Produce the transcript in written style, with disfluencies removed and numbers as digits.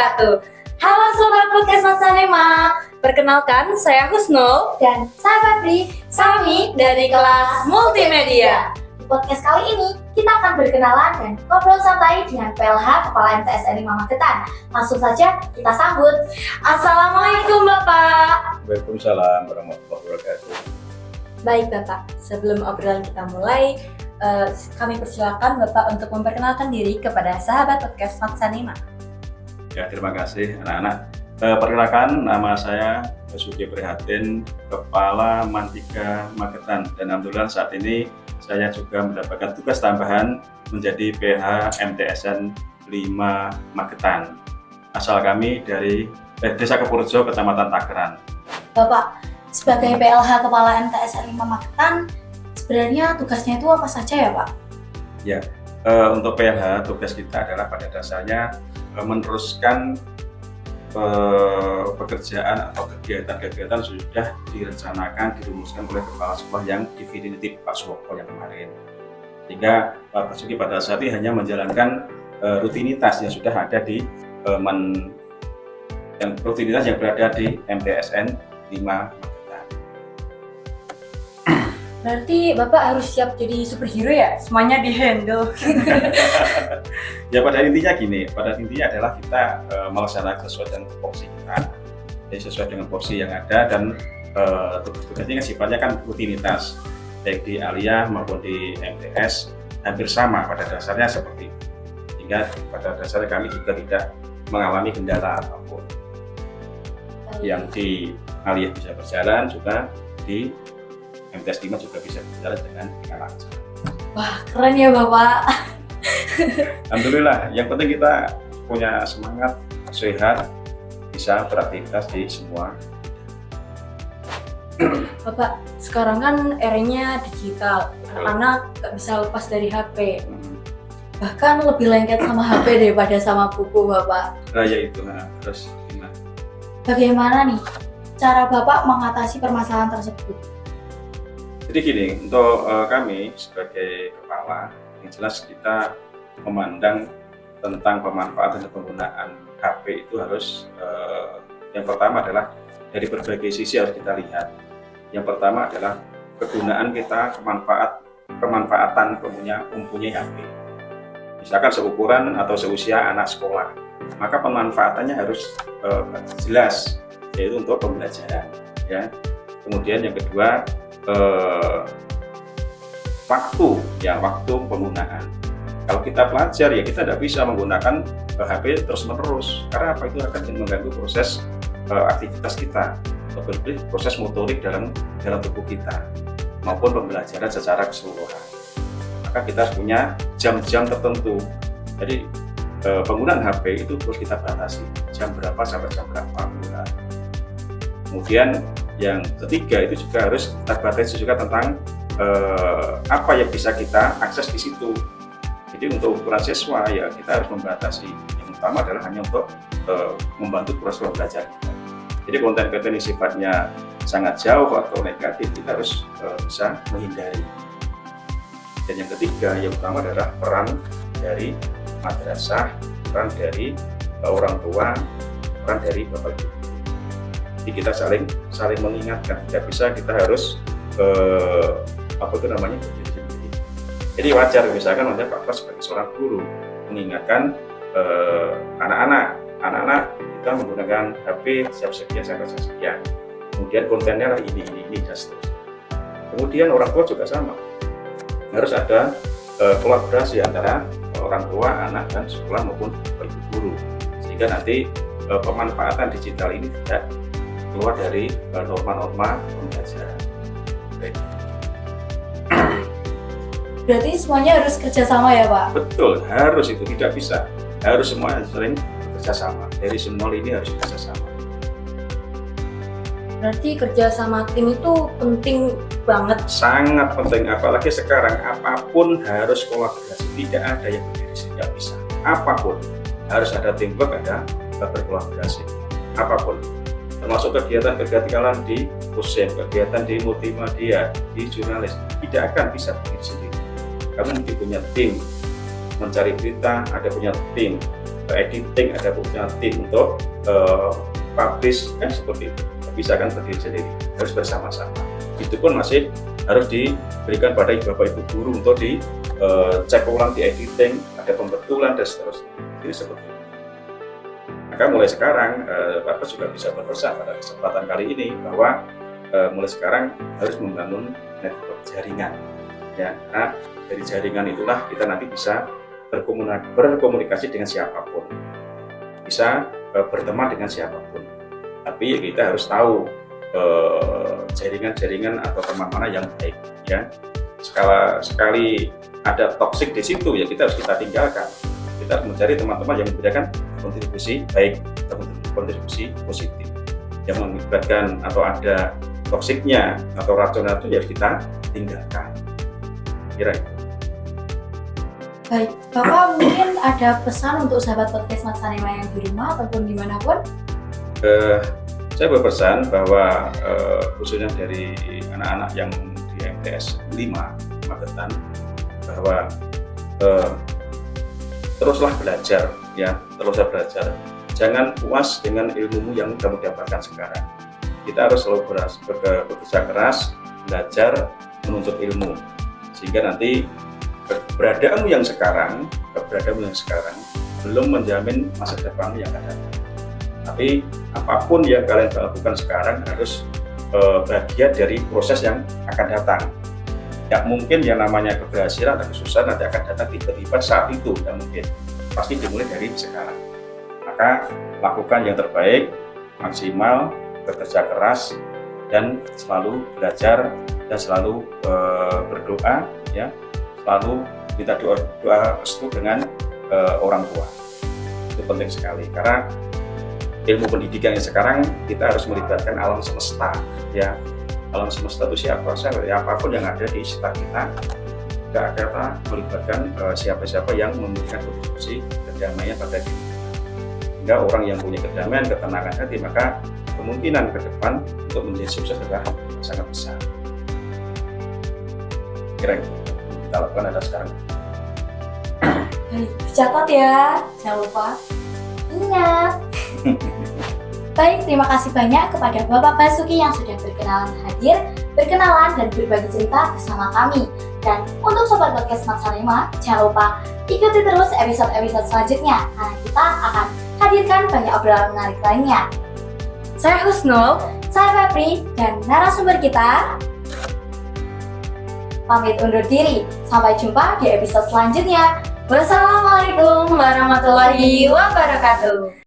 wabarakatuh. Halo Sobat Podcast Matsanema, perkenalkan saya Husnul dan saya Febri, kami dari kelas multimedia. Di podcast kali ini kita akan berkenalan dan ngobrol santai dengan PLH Kepala MTSN 5 Magetan. Langsung saja kita sambut. Assalamualaikum Bapak. Waalaikumsalam warahmatullahi wabarakatuh. Baik Bapak, sebelum obrolan kita mulai, kami persilakan Bapak untuk memperkenalkan diri kepada sahabat podcast Matsanema. Ya, terima kasih anak-anak. Perkenalkan, nama saya Basuki Prihatin, Kepala Mantika Magetan, dan alhamdulillah saat ini saya juga mendapatkan tugas tambahan menjadi PH MTSN 5 Magetan. Asal kami dari Desa Kepurjo, Kecamatan Takeran. Bapak, sebagai PLH Kepala MTSN 5 Magetan, sebenarnya tugasnya itu apa saja ya Pak? Ya, untuk PLH tugas kita adalah pada dasarnya meneruskan pekerjaan atau kegiatan-kegiatan sudah direncanakan, dirumuskan oleh kepala sekolah yang definitif Pak Suwoko yang kemarin. Sehingga Pak Basuki pada saat ini hanya menjalankan rutinitas yang sudah ada di rutinitas yang berada di MTSN 5 Magetan. Berarti Bapak harus siap jadi superhero ya? Semuanya di-handle. Ya pada intinya adalah kita melaksanakan sesuai dengan porsi kita. Jadi sesuai dengan porsi yang ada dan tugas-tugasnya sifatnya kan rutinitas. Baik di Aliyah maupun di MTS hampir sama pada dasarnya seperti itu. Sehingga pada dasarnya kami juga tidak mengalami kendala apapun. Yang di Aliyah bisa berjalan, juga di MTS 5 juga bisa berjalan dengan lancar. Wah, keren ya Bapak. Alhamdulillah, yang penting kita punya semangat, sehat, bisa beraktivitas di semua. Bapak, sekarang kan eranya digital, anak-anak nggak bisa lepas dari HP. Bahkan lebih lengket sama HP daripada sama buku Bapak. Nah ya itu, terus gimana? Bagaimana nih cara Bapak mengatasi permasalahan tersebut? Jadi gini, untuk kami sebagai kepala, yang jelas kita memandang tentang pemanfaatan dan penggunaan HP itu harus yang pertama adalah dari berbagai sisi harus kita lihat. Yang pertama adalah kegunaan kita, kemanfaatan mempunyai HP. Misalkan seukuran atau seusia anak sekolah, maka pemanfaatannya harus jelas, yaitu untuk pembelajaran. Ya. Kemudian yang kedua, waktu penggunaan. Kalau kita pelajar ya kita tidak bisa menggunakan HP terus-menerus karena apa, itu akan mengganggu proses aktivitas kita, lebih proses motorik dalam tubuh kita maupun pembelajaran secara keseluruhan. Maka kita harus punya jam-jam tertentu. Jadi penggunaan HP itu terus kita batasi, jam berapa sampai jam berapa penggunaan. Kemudian yang ketiga itu juga harus terbatasi juga tentang apa yang bisa kita akses di situ. Jadi untuk ukuran siswa ya kita harus membatasi. Yang utama adalah hanya untuk membantu proses belajar kita. Jadi konten-konten yang sifatnya sangat jauh atau negatif kita harus bisa menghindari. Dan yang ketiga yang utama adalah peran dari madrasah, peran dari orang tua, peran dari bapak ibu. Jadi kita saling mengingatkan, tidak bisa kita harus jadi wajar misalkan Pak Pras sebagai seorang guru mengingatkan anak-anak kita menggunakan HP jam sekian sampai jam sekian, kemudian kontennya lah ini dan seterusnya. Kemudian orang tua juga sama, harus ada kolaborasi antara orang tua, anak, dan sekolah maupun ibu guru, sehingga nanti pemanfaatan digital ini tidak keluar dari norma-norma pembelajaran. Berarti semuanya harus kerjasama ya Pak? Betul, harus, itu tidak bisa. Harus semuanya sering kerjasama. Dari semua ini harus kerjasama. Berarti kerjasama tim itu penting banget. Sangat penting, apalagi sekarang apapun harus kolaborasi. Tidak ada yang berdiri tidak bisa. Apapun harus ada teamwork, ada berkolaborasi. Apapun. Termasuk kegiatan-kegiatan di USEM, kegiatan di multimedia, di jurnalis, tidak akan bisa berdiri sendiri. Kamu mesti punya tim mencari berita, ada punya tim editing, ada punya tim untuk publish, kan seperti itu. Nggak bisa kan berdiri sendiri, harus bersama-sama. Itu pun masih harus diberikan pada bapak ibu guru untuk cek ulang di editing, ada pembetulan dan seterusnya. Jadi seperti itu. Maka mulai sekarang bapak juga bisa berpesan pada kesempatan kali ini bahwa mulai sekarang harus membangun network jaringan. Ya, nah, dari jaringan itulah kita nanti bisa berkomunikasi dengan siapapun, bisa berteman dengan siapapun. Tapi kita harus tahu jaringan-jaringan atau teman mana yang baik. Ya, sekali ada toksik di situ, ya kita harus tinggalkan. Kita harus mencari teman-teman yang memberikan kontribusi baik atau kontribusi positif. Yang mengakibatkan atau ada toksiknya atau racunnya itu ya kita tinggalkan. Kira itu. Baik, Bapak mungkin ada pesan untuk sahabat podcast Mas Sanema yang di rumah ataupun dimanapun? Saya berpesan bahwa khususnya dari anak-anak yang di MTS 5 Magetan, bahwa teruslah belajar, ya, teruslah belajar. Jangan puas dengan ilmumu yang kamu dapatkan sekarang. Kita harus selalu bekerja keras, belajar, menuntut ilmu, sehingga nanti keberadaanmu yang sekarang belum menjamin masa depanmu yang akan datang. Tapi apapun yang kalian lakukan sekarang harus bagian dari proses yang akan datang. Tidak mungkin yang namanya keberhasilan dan kesusahan nanti akan datang tiba-tiba saat itu, tidak mungkin. Pasti dimulai dari sekarang. Maka lakukan yang terbaik, maksimal, bekerja keras, dan selalu belajar dan selalu berdoa, ya, selalu minta doa restu dengan orang tua. Itu penting sekali karena ilmu pendidikan yang sekarang kita harus melibatkan alam semesta, ya. Alam semesta itu siapa saja, ya, apapun yang ada di sekitar kita akan melibatkan siapa-siapa yang memberikan kontribusi kedamaian pada diri. Sehingga orang yang punya kedamaian, ketenangan hati, maka kemungkinan ke depan untuk menjadi sukses adalah sangat besar. Kira kita lakukan ada sekarang. Dicatat ya, jangan lupa. Ingat. Baik, terima kasih banyak kepada Bapak Basuki yang sudah berkenalan dan berbagi cerita bersama kami. Dan untuk Sobat Podcast Mas Sanema, jangan lupa ikuti terus episode-episode selanjutnya karena kita akan hadirkan banyak obrolan menarik lainnya. Saya Husnul, Saya Febri, dan narasumber kita pamit undur diri. Sampai jumpa di episode selanjutnya. wassalamualaikum warahmatullahi wabarakatuh.